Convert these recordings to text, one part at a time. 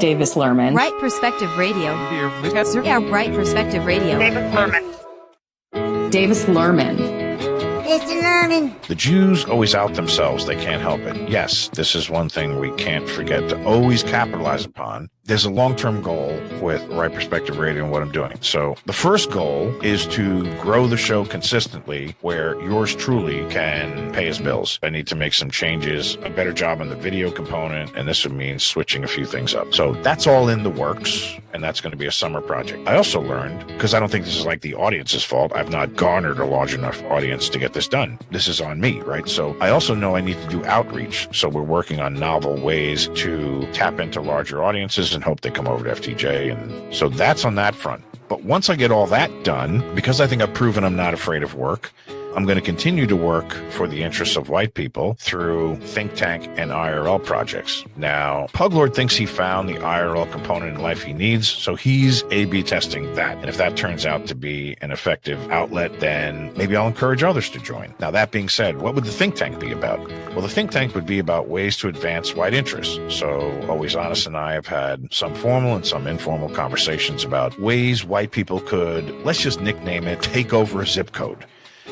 Davislurmann. Right Perspective Radio. Yeah, Right Perspective Radio. Davislurmann. Davislurmann. The Jews always out themselves. They can't help it. Yes, this is one thing we can't forget to always capitalize upon. There's a long-term goal with Right Perspective Radio and what I'm doing. So the first goal is to grow the show consistently where yours truly can pay his bills. I need to make some changes, a better job on the video component, and this would mean switching a few things up. So that's all in the works, and that's going to be a summer project. I also learned, because I don't think this is like the audience's fault, I've not garnered a large enough audience to get this done. This is on me, right? So I also know I need to do outreach. So we're working on novel ways to tap into larger audiences and hope they come over to FTJ. And so that's on that front. But once I get all that done, because I think I've proven I'm not afraid of work, I'm going to continue to work for the interests of white people through think tank and IRL projects. Now, Puglord thinks he found the IRL component in life he needs, so he's A/B testing that. And if that turns out to be an effective outlet, then maybe I'll encourage others to join. Now, that being said, what would the think tank be about? Well, the think tank would be about ways to advance white interests. So Always Honest and I have had some formal and some informal conversations about ways white people could, let's just nickname it, take over a zip code.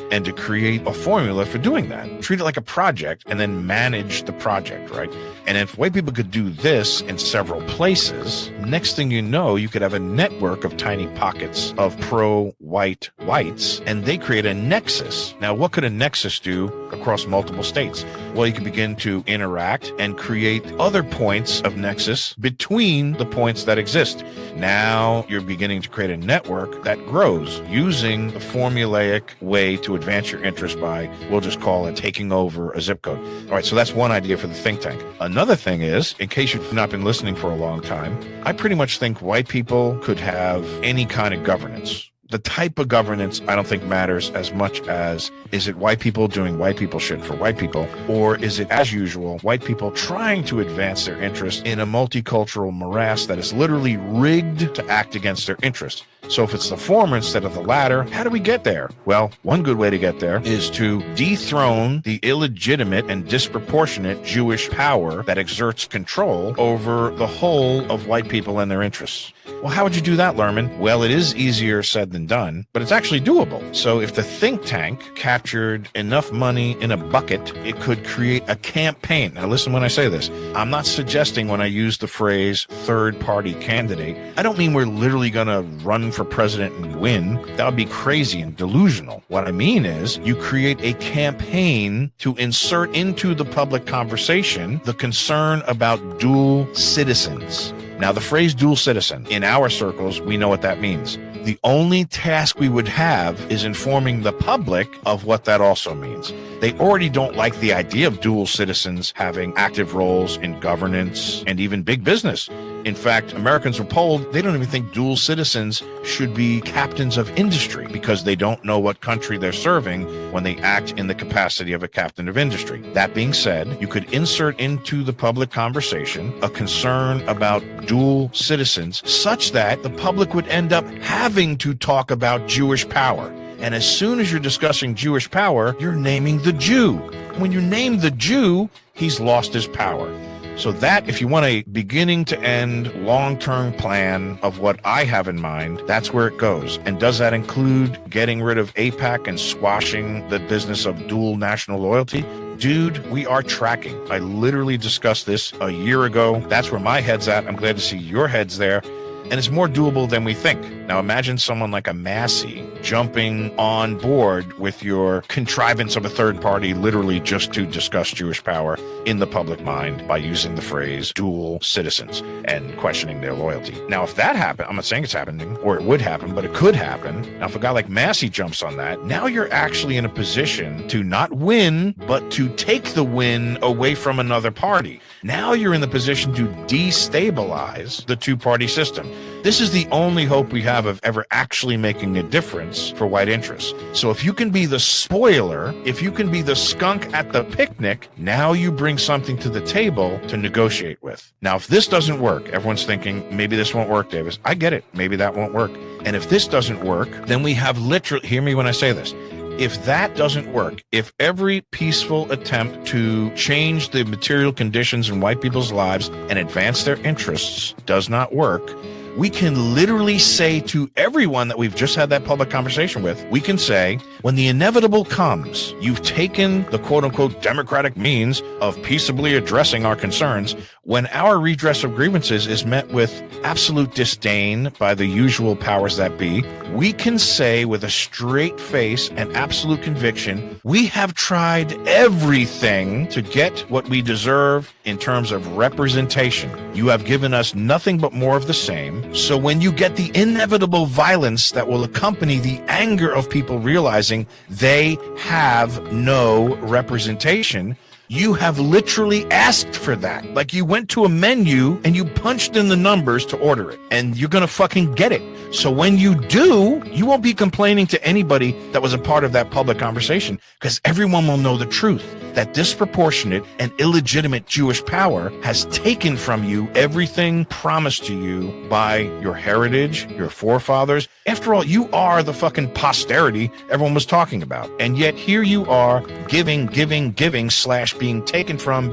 And to create a formula for doing that. Treat it like a project and then manage the project, right? And if white people could do this in several places, next thing you know, you could have a network of tiny pockets of pro-white whites, and they create a nexus. Now, what could a nexus do across multiple states? Well, you can begin to interact and create other points of nexus between the points that exist. Now, you're beginning to create a network that grows using the formulaic way to advance your interest by, we'll just call it taking over a zip code. All right, so that's one idea for the think tank. Another thing is, in case you've not been listening for a long time, I pretty much think white people could have any kind of governance. The type of governance I don't think matters as much as, is it white people doing white people shit for white people, or is it, as usual, white people trying to advance their interests in a multicultural morass that is literally rigged to act against their interests? So if it's the former instead of the latter, how do we get there? Well, one good way to get there is to dethrone the illegitimate and disproportionate Jewish power that exerts control over the whole of white people and their interests. Well, how would you do that, Lurmann? Well, it is easier said than done, but it's actually doable. So if the think tank captured enough money in a bucket, it could create a campaign. Now listen when I say this. I'm not suggesting when I use the phrase third-party candidate, I don't mean we're literally going to run for president and win. That would be crazy and delusional. What I mean is you create a campaign to insert into the public conversation the concern about dual citizens. Now, the phrase dual citizen, in our circles, we know what that means. The only task we would have is informing the public of what that also means. They already don't like the idea of dual citizens having active roles in governance and even big business. In fact, Americans were polled, they don't even think dual citizens should be captains of industry because they don't know what country they're serving when they act in the capacity of a captain of industry. That being said, you could insert into the public conversation a concern about dual citizens such that the public would end up having to talk about Jewish power. And as soon as you're discussing Jewish power, you're naming the Jew. When you name the Jew, he's lost his power. So that, if you want a beginning to end long-term plan of what I have in mind, that's where it goes. And does that include getting rid of AIPAC and squashing the business of dual national loyalty? Dude, we are tracking. I literally discussed this a year ago. That's where my head's at. I'm glad to see your head's there. And it's more doable than we think. Now imagine someone like a Massey jumping on board with your contrivance of a third party literally just to discuss Jewish power in the public mind by using the phrase dual citizens and questioning their loyalty. Now if that happened, I'm not saying it's happening or it would happen, but it could happen. Now if a guy like Massey jumps on that, now you're actually in a position to not win, but to take the win away from another party. Now you're in the position to destabilize the two-party system. This is the only hope we have of ever actually making a difference for white interests. So if you can be the spoiler, if you can be the skunk at the picnic, now you bring something to the table to negotiate with. Now, if this doesn't work, everyone's thinking, maybe this won't work, Davis. I get it. Maybe that won't work. And if this doesn't work, then we have literally, hear me when I say this, If that doesn't work, if every peaceful attempt to change the material conditions in white people's lives and advance their interests does not work, we can literally say to everyone that we've just had that public conversation with, we can say, when the inevitable comes, you've taken the quote-unquote democratic means of peaceably addressing our concerns. When our redress of grievances is met with absolute disdain by the usual powers that be, we can say with a straight face and absolute conviction, we have tried everything to get what we deserve in terms of representation. You have given us nothing but more of the same. So when you get the inevitable violence that will accompany the anger of people realizing they have no representation, you have literally asked for that. Like you went to a menu and you punched in the numbers to order it, and you're going to fucking get it. So when you do, you won't be complaining to anybody that was a part of that public conversation, because everyone will know the truth, that disproportionate and illegitimate Jewish power has taken from you everything promised to you by your heritage, your forefathers. After all, you are the fucking posterity everyone was talking about. And yet here you are giving / being taken from,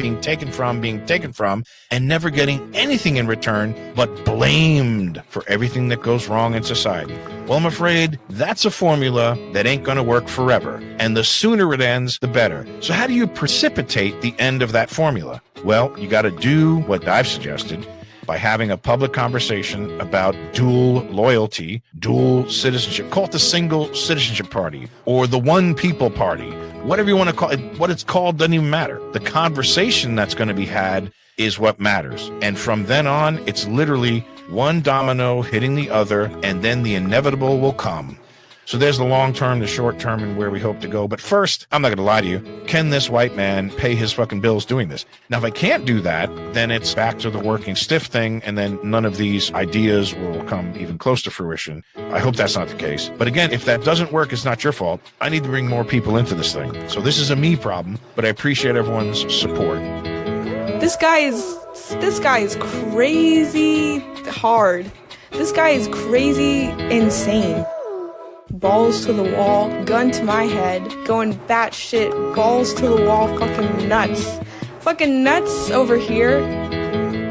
and never getting anything in return but blamed for everything that goes wrong in society. Well, I'm afraid that's a formula that ain't going to work forever. And the sooner it ends, the better. So how do you precipitate the end of that formula? Well, you got to do what I've suggested by having a public conversation about dual loyalty, dual citizenship. Call it the single citizenship party or the one people party. Whatever you want to call it, what it's called doesn't even matter. The conversation that's going to be had is what matters. And from then on, it's literally one domino hitting the other, and then the inevitable will come. So there's the long term, the short term, and where we hope to go. But first, I'm not going to lie to you. Can this white man pay his fucking bills doing this? Now, if I can't do that, then it's back to the working stiff thing, and then none of these ideas will come even close to fruition. I hope that's not the case. But again, if that doesn't work, it's not your fault. I need to bring more people into this thing. So this is a me problem, but I appreciate everyone's support. This guy is crazy hard. This guy is crazy insane. Balls to the wall, gun to my head, going batshit, balls to the wall, fucking nuts over here.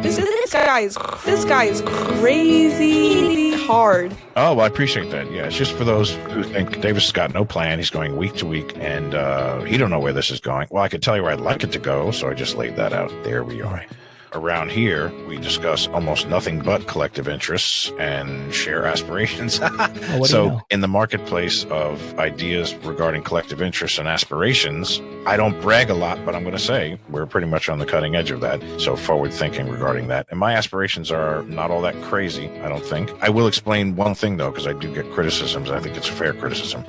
This guy is crazy hard. Oh, well, I appreciate that. Yeah, it's just for those who think Davis has got no plan. He's going week to week, and he don't know where this is going. Well, I could tell you where I'd like it to go, so I just laid that out. There we are. Around here, we discuss almost nothing but collective interests and share aspirations. So in the marketplace of ideas regarding collective interests and aspirations, I don't brag a lot, but I'm going to say we're pretty much on the cutting edge of that. So forward thinking regarding that. And my aspirations are not all that crazy, I don't think. I will explain one thing, though, because I do get criticisms. I think it's a fair criticism.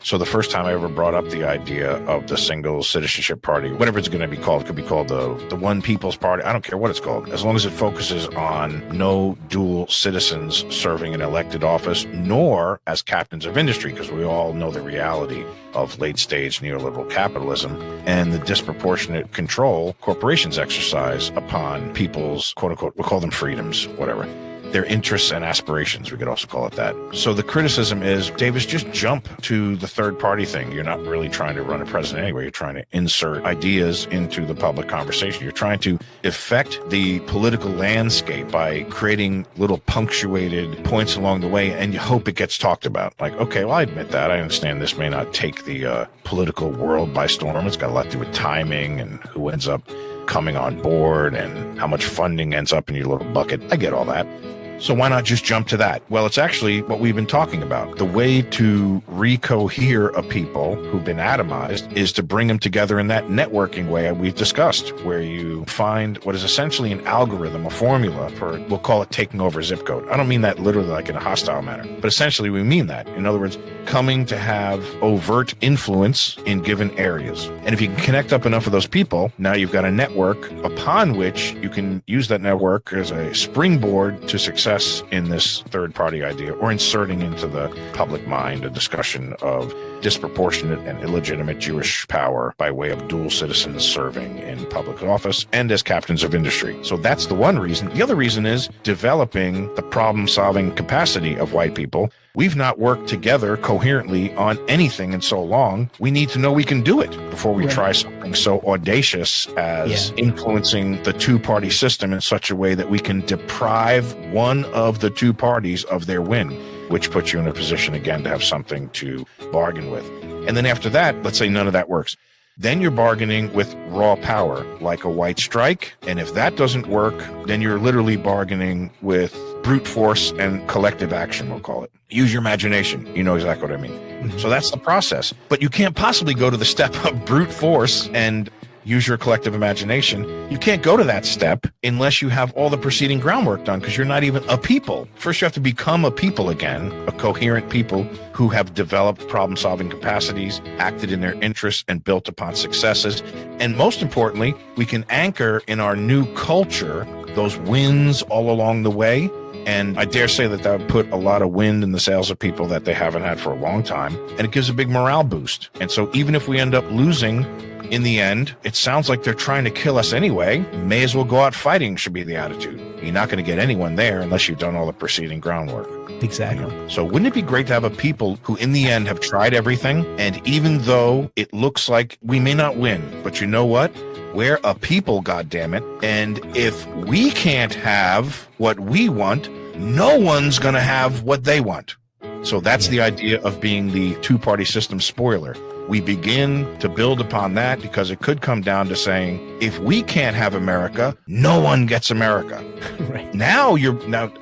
So the first time I ever brought up the idea of the single citizenship party, whatever it's going to be called, it could be called the One People's Party. I don't care what it's called, as long as it focuses on no dual citizens serving an elected office, nor as captains of industry, because we all know the reality of late-stage neoliberal capitalism and the disproportionate control corporations exercise upon people's, quote-unquote, we'll call them freedoms, whatever. Their interests and aspirations, we could also call it that. So the criticism is, Davis, just jump to the third party thing. You're not really trying to run a president anyway. You're trying to insert ideas into the public conversation. You're trying to affect the political landscape by creating little punctuated points along the way, and you hope it gets talked about. Like, okay, well, I admit that. I understand this may not take the political world by storm. It's got a lot to do with timing and who ends up coming on board and how much funding ends up in your little bucket. I get all that. So why not just jump to that? Well, it's actually what we've been talking about. The way to recohere a people who've been atomized is to bring them together in that networking way we've discussed, where you find what is essentially an algorithm, a formula for, we'll call it taking over a zip code. I don't mean that literally like in a hostile manner, but essentially we mean that. In other words, coming to have overt influence in given areas. And if you can connect up enough of those people, now you've got a network upon which you can use that network as a springboard to success in this third party idea, or inserting into the public mind a discussion of disproportionate and illegitimate Jewish power by way of dual citizens serving in public office and as captains of industry. So that's the one reason. The other reason is developing the problem-solving capacity of white people. We've not worked together coherently on anything in so long. We need to know we can do it before we try something so audacious as influencing the two-party system in such a way that we can deprive one of the two parties of their win, which puts you in a position again to have something to bargain with. And then after that, let's say none of that works. Then you're bargaining with raw power, like a white strike. And if that doesn't work, then you're literally bargaining with brute force and collective action, we'll call it. Use your imagination. You know exactly what I mean. So that's the process. But you can't possibly go to the step of brute force and use your collective imagination. You can't go to that step unless you have all the preceding groundwork done, because you're not even a people. First, you have to become a people again, a coherent people who have developed problem-solving capacities, acted in their interests, and built upon successes. And most importantly, we can anchor in our new culture those wins all along the way. And I dare say that would put a lot of wind in the sails of people that they haven't had for a long time. And it gives a big morale boost. And so even if we end up losing in the end, it sounds like they're trying to kill us anyway. May as well go out fighting should be the attitude. You're not going to get anyone there unless you've done all the preceding groundwork. Exactly. So wouldn't it be great to have a people who in the end have tried everything? And even though it looks like we may not win, but you know what? We're a people, goddammit. And if we can't have what we want, no one's going to have what they want. So that's the idea of being the two-party system spoiler. We begin to build upon that because it could come down to saying, if we can't have America, no one gets America. Right. Now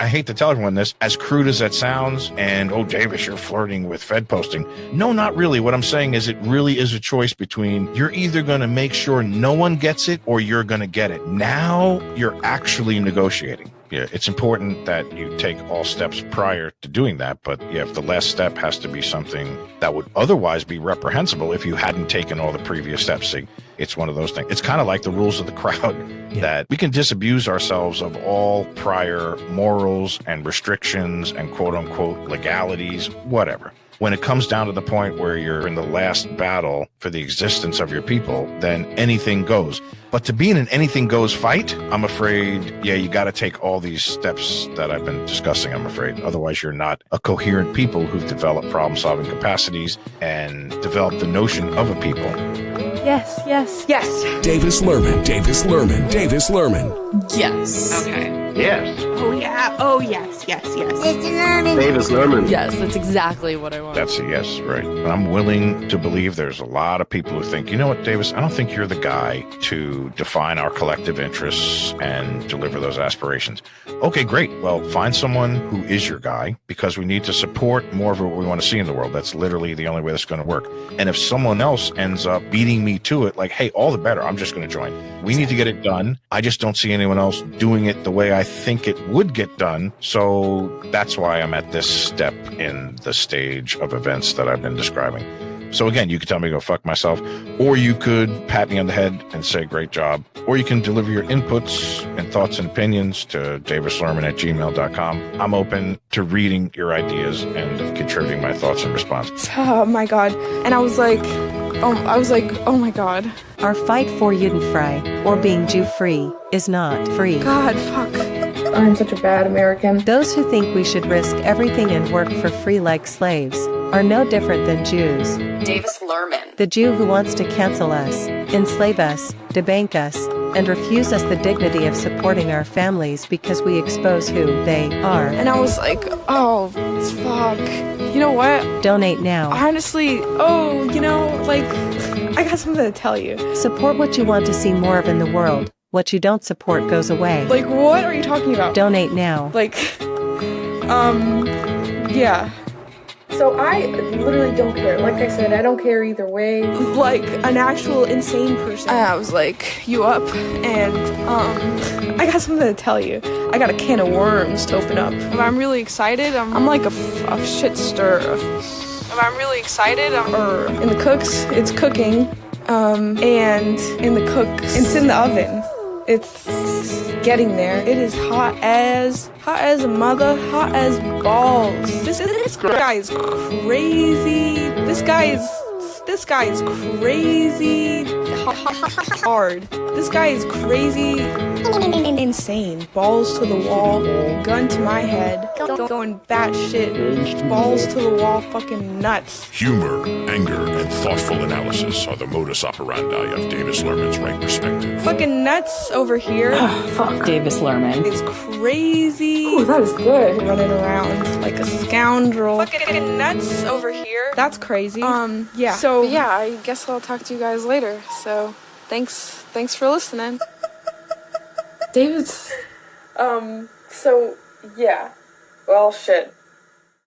I hate to tell everyone this, as crude as that sounds, and, oh, Davis, you're flirting with Fed posting. No, not really. What I'm saying is it really is a choice between you're either going to make sure no one gets it or you're going to get it. Now you're actually negotiating. Yeah, it's important that you take all steps prior to doing that. But yeah, if the last step has to be something that would otherwise be reprehensible if you hadn't taken all the previous steps, see, it's one of those things. It's kind of like the rules of the crowd that we can disabuse ourselves of all prior morals and restrictions and quote unquote legalities, whatever. When it comes down to the point where you're in the last battle for the existence of your people, then anything goes. But to be in an anything goes fight, I'm afraid, you got to take all these steps that I've been discussing, I'm afraid. Otherwise, you're not a coherent people who've developed problem-solving capacities and developed the notion of a people. Yes. Davislurmann. Yes. Okay. Yes. Oh, yeah. Oh, yes. Davislurmann. Yes, that's exactly what I want. That's a yes, right. But I'm willing to believe there's a lot of people who think, you know what, Davis, I don't think you're the guy to define our collective interests and deliver those aspirations. Okay, great. Well, find someone who is your guy, because we need to support more of what we want to see in the world. That's literally the only way that's going to work. And if someone else ends up beating me to it, like, hey, all the better, I'm just going to join. We need to get it done. I just don't see anyone else doing it the way I think it would get done. So that's why I'm at this step in the stage of events that I've been describing. So again, you could tell me to go fuck myself, or you could pat me on the head and say, great job. Or you can deliver your inputs and thoughts and opinions to davislurmann@gmail.com. I'm open to reading your ideas and contributing my thoughts and responses. Oh, my God. And I was like, oh, my God. Our fight for Judenfrei, or being Jew-free, is not free. God, fuck. I'm such a bad American. Those who think we should risk everything and work for free like slaves are no different than Jews. Davislurmann. The Jew who wants to cancel us, enslave us, debank us, and refuse us the dignity of supporting our families because we expose who they are. And I was like, oh, fuck. You know what? Donate now. Honestly, I got something to tell you. Support what you want to see more of in the world. What you don't support goes away. Like, what are you talking about? Donate now. Yeah. So I literally don't care. Like I said, I don't care either way. Like an actual insane person. I was like, you up? And, I got something to tell you. I got a can of worms to open up. If I'm really excited, I'm like a shit stir. If I'm really excited, in the cooks, it's cooking. And in the cooks, it's in the oven. It's getting there. It is hot as a mother, hot as balls. This guy is crazy. This guy is crazy hard. This guy is crazy insane. Balls to the wall, gun to my head, going batshit, balls to the wall, fucking nuts. Humor, anger, and thoughtful analysis are the modus operandi of Davis Lurmann's right perspective. Fucking nuts over here. Davis Lurmann. It's crazy. Ooh, that is good. Running around like a scoundrel. Fucking nuts over here. That's crazy. Yeah. So yeah, I guess I'll talk to you guys later. So thanks for listening. David's so yeah. Well, shit.